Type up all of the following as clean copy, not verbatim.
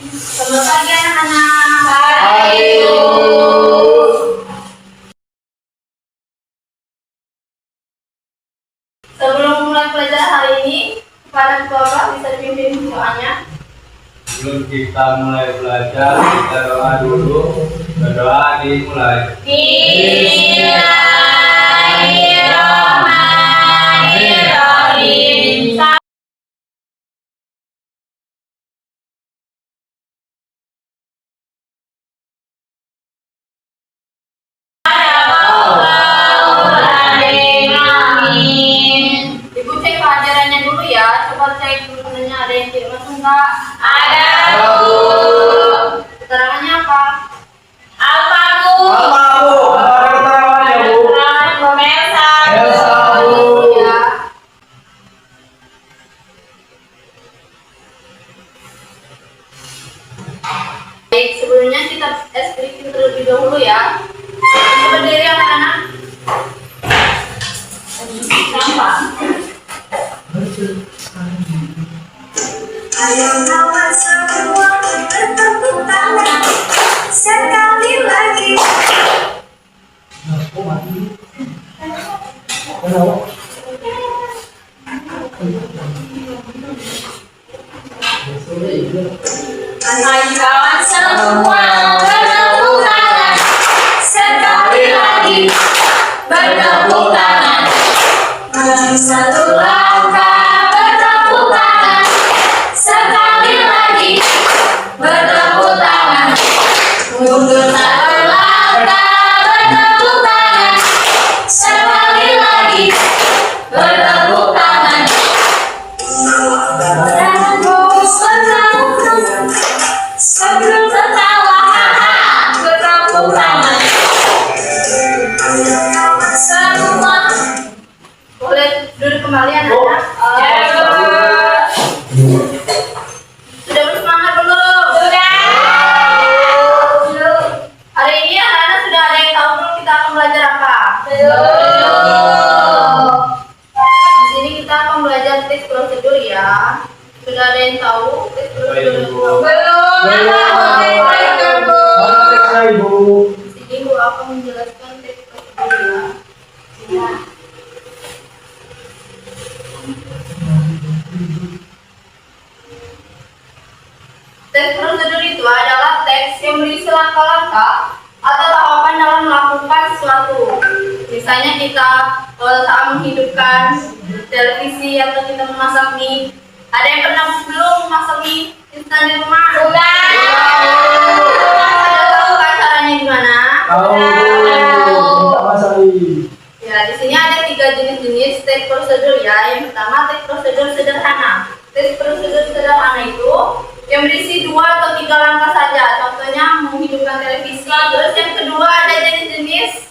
Selamat pagi anak-anak. Ayo. Sebelum mulai pelajaran hari ini, kepada keluarga bisa dipimpin doanya. Sebelum kita mulai belajar, kita doa dulu. Berdoa dimulai. Bismillahirrahmanirrahim. Ibu cek pelajarannya dulu ya. Coba cek dulu ada yang tidak masuk nggak? Ada. Keterangannya apa? Apa Bu? Baik, sebelumnya kita eskripsi terlebih dahulu ya. Berdiri anak-anak. Nampak? Ayo kawan semua bertepuk tangan sekali lagi. Ayo kawan semua bertepuk tangan sekali lagi. Bertepuk tangan. Maju satu langkah bertepuk tangan sekali lagi. Bertepuk tangan. Mundur satu langkah bertepuk tangan sekali lagi. Bertepuk tangan. Sebelum tertawa, haha, bertepuk tangan. Semua Boleh duduk kembali anak-anak. Sudah bersemangat belum? sudah. Hari ini anak-anak sudah ada yang tahu belum kita akan belajar apa? Di sini kita akan belajar teks prosedur ya. Sudah ada yang tahu teks prosedur? Di sini Bu akan menjelaskan teks prosedur ya. Teks prosedur itu adalah teks yang berisi langkah-langkah atau tahapan dalam melakukan sesuatu. Misalnya kita saat menghidupkan televisi atau kita memasak mie. Ada yang pernah belum memasak mie instan di rumah? Sudah. Ada tahu kan caranya gimana? Ya, di sini ada 3 jenis teks prosedur ya. Yang pertama teks prosedur sederhana. Teks prosedur sederhana itu yang berisi 2 atau 3 langkah saja. Contohnya menghidupkan televisi. Terus yang kedua ada jenis-jenis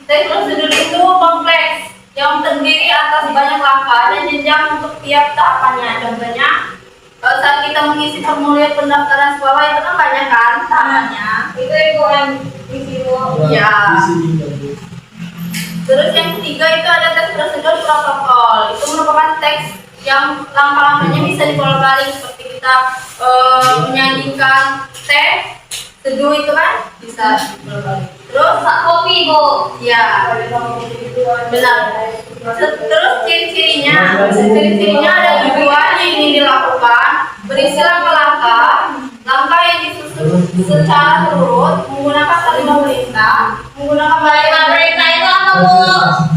teks prosedur itu kompleks yang terdiri atas banyak langkah dan jenjang untuk tiap tahapannya. Contohnya saat kita mengisi formulir pendaftaran sekolah itu kan banyak kan tahapannya. Itu yang di situ. Ya. Terus yang ketiga itu ada teks prosedur protokol. Itu merupakan teks yang langkah-langkahnya bisa dibolak-balik seperti kita menyajikan teh seduh itu kan bisa dibolak-balik. Terus Kopi, Bu. ya benar. Terus ciri-cirinya ada tujuan yang ingin dilakukan, berisi langkah-langkah, langkah yang disusun secara turut, menggunakan kalimat perintah, menggunakan Kalimat perintah itu apa, Bu?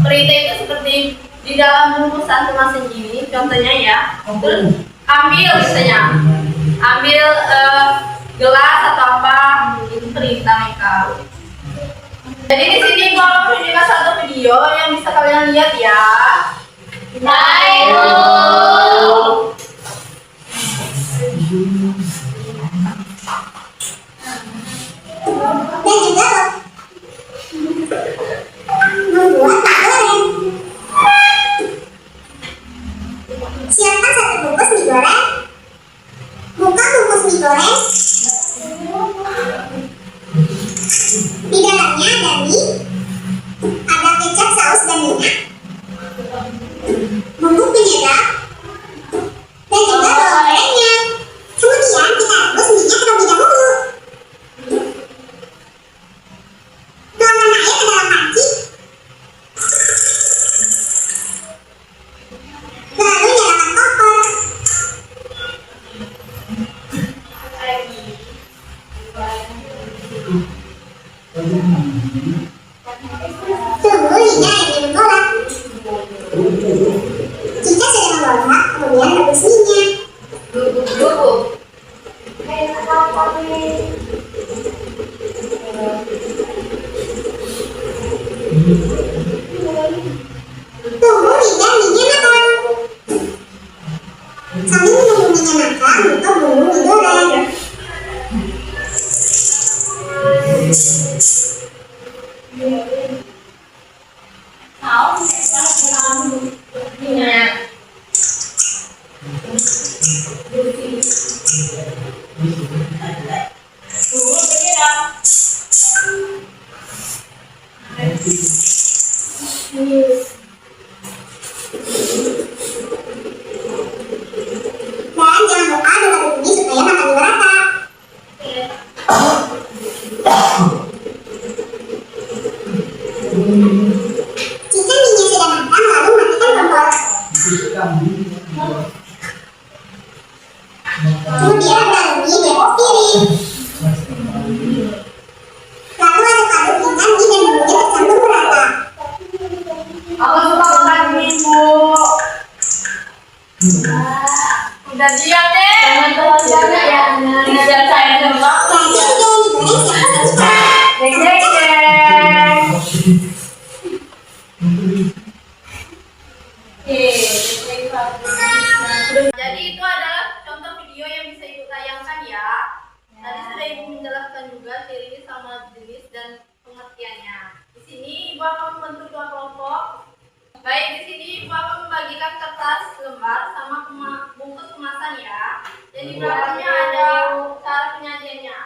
perintah itu seperti di dalam rumusan tugas sendiri, contohnya ya. Terus ambil misalnya, ambil gelas atau apa, itu perintah mereka. Jadi di sini gua akan menunjukkan satu video yang bisa kalian lihat ya. Baik, Bu. Dan juga membuat mie goreng. Siapkan 1 bungkus mie goreng. Buka bungkus mie goreng. Di dalamnya ada mie, ada kecap, saus, dan minyak, bumbu penyedap, dan juga bawang gorengnya. Kemudian kita rebus minyak terlebih lagi. Tunggu hingga airnya mengolah. Jika sudah mengolah, kemudian rebus minyak. Bubuk. Tunggu hingga minyak matang. Sambil menunggu minyak matang, buka bumbu digoreng. Minyak. Dan jangan lupa aduk ini supaya matangnya merata. Jika minyak sudah matang, lalu matikan kompor. Kemudian taruh mie di atas piring. Lalu aduk-aduk hingga mie dan bumbunya tercampur merata. Aku suka makan mie, Bu. Udah diam deh. Jangan terlalu ya. Biar saya coba. Jadi udah digoreng siap sajikan. Jeng jeng jeng. Jadi itu adalah contoh video yang bisa Ibu tayangkan ya. Tadi sudah Ibu menjelaskan juga ciri sama jenis dan pengertiannya. Di sini Ibu akan membentuk dua kelompok. Baik, di sini Ibu akan membagikan kertas lembar sama bungkus kemasan ya. Dan di belakangnya ada cara penyajiannya.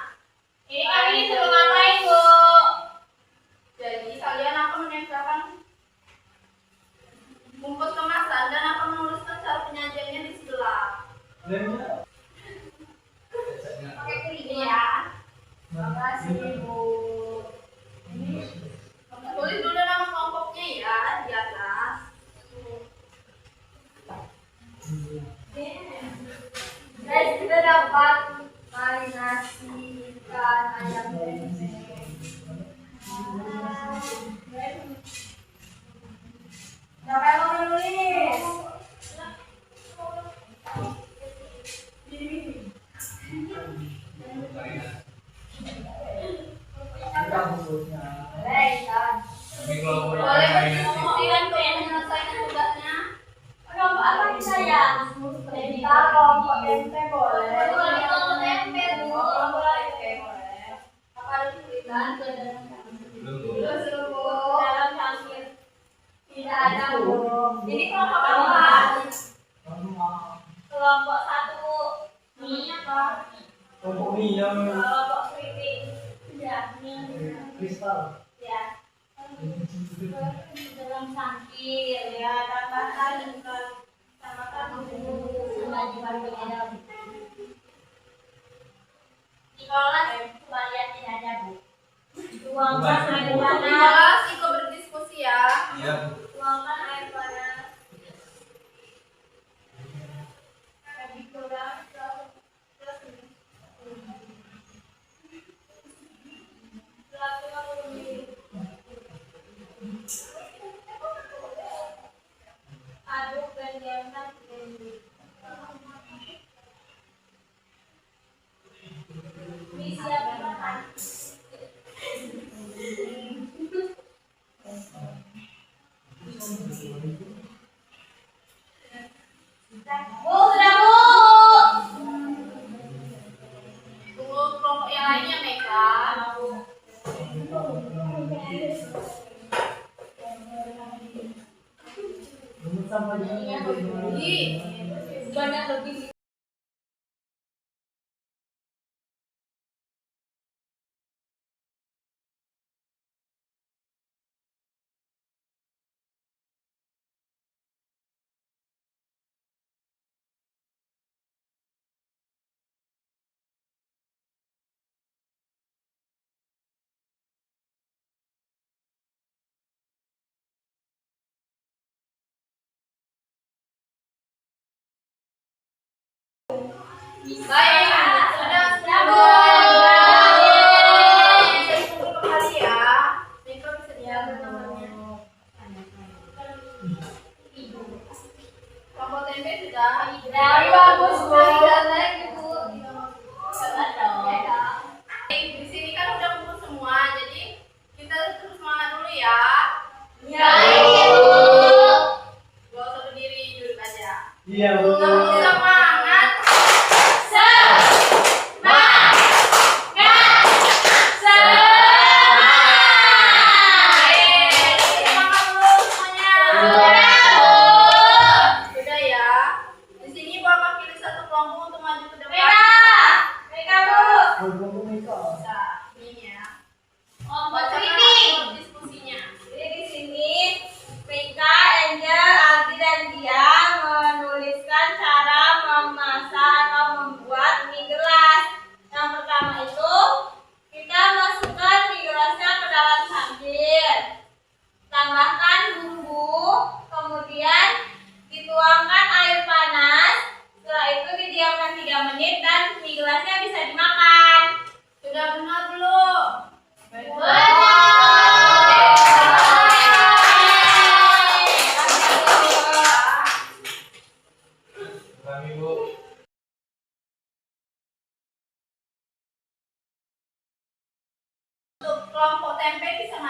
Ini kami disuruh ngapain, Bu? Jadi kalian akan menempelkan bungkus kemasan dan akan menuliskan cara penyajiannya di sebelah. Pakai kuliah. Iya. Makasih Bu. Tulis dulu nama kelompoknya ya di atas. Guys, kita dapat marinasi ikan ayam bebek. Siapa yang mau menulis? Boleh berdiskusi untuk menyelesaikan tugasnya. Kelompok apa nih saya? Kita kelompok tempe boleh. Kelompok tempe, Bu. Kelompok tempe boleh. Apa ada kesulitan? Belum Bu. Dalam cangkir. Tidak ada Bu. Ini kelompok apa? Kelompok 1. Namanya apa? Kelompok mie yang Kelompok keriting. Ya, ini. kristal. Ya. Dalam cangkir ya, tambahkan tambahkan bumbu sama dibantunya. Di kelas supaya tidak ada Bu. Tuangkan air panas. Kelas ikut berdiskusi ya. Iya. Tuangkan air panas. Lebih kurang plus ini. 150 ml. Aduk dan diamkan 3 menit. Mie siap dimakan. Bu, sudah Bu. Tunggu kelompok yang lainnya Meka. Di Banyak lebih. baik, sudah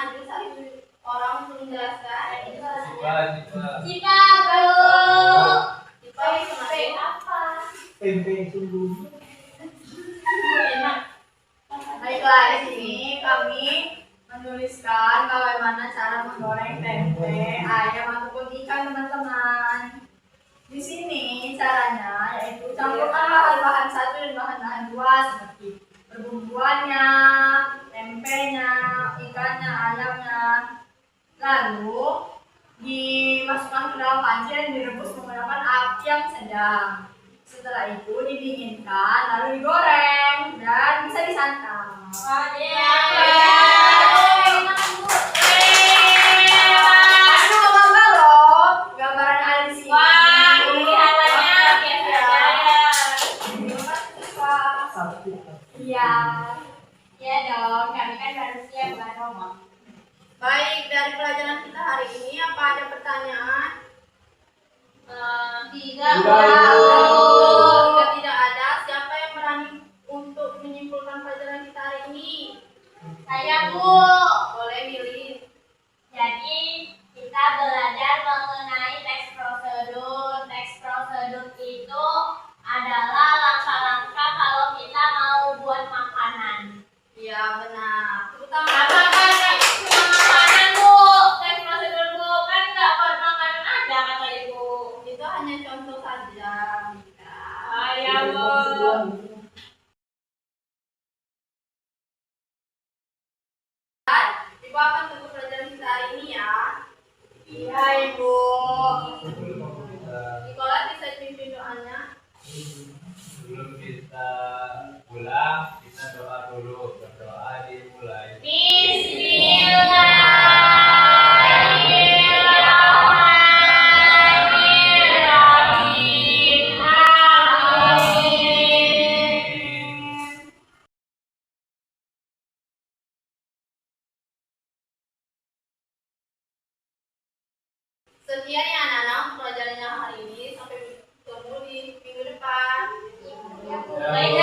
maju satu orang untuk menjelaskan. Jika belum Kita itu apa? Tempe sungguh. Enak. Baiklah, di sini kami menuliskan bagaimana cara menggoreng tempe, ayam ataupun ikan teman-teman. Di sini caranya yaitu campurkan bahan-bahan satu dan bahan-bahan dua seperti perbumbuannya, tempenya, ikannya, ayamnya. Lalu dimasukkan ke dalam panci dan direbus menggunakan api yang sedang. Setelah itu didinginkan, lalu digoreng dan bisa disantap. Aku mau gambar loh, gambaran ada di sini. Wah, kelihatannya biasa Satu. Iya. ya dong, kami kan manusia bukan robot. Baik, dari pelajaran kita hari ini apa ada pertanyaan? Tidak. Jika tidak ada, siapa yang berani untuk menyimpulkan pelajaran kita hari ini? Saya Bu. Boleh milih. Jadi kita belajar mengenai teks prosedur. Teks prosedur itu adalah langkah-langkah kalau kita mau buat makanan. Iya benar. Terutama Apakah cuma makanan Bu? Teks prosedur Bu kan nggak buat makanan ada kata Ibu. itu hanya contoh saja. Mika. Ayah Bu. Ibu akan tutup pelajaran kita hari ini ya. Iya Ibu. Nikola bisa pimpin doanya. Sebelum kita pulang, kita doa dulu. Berdoa dimulai. Bismillahirrahmanirrahim. Amin. Sekian ya anak-anak pelajarannya hari ini. Sampai bertemu di minggu depan. Baik,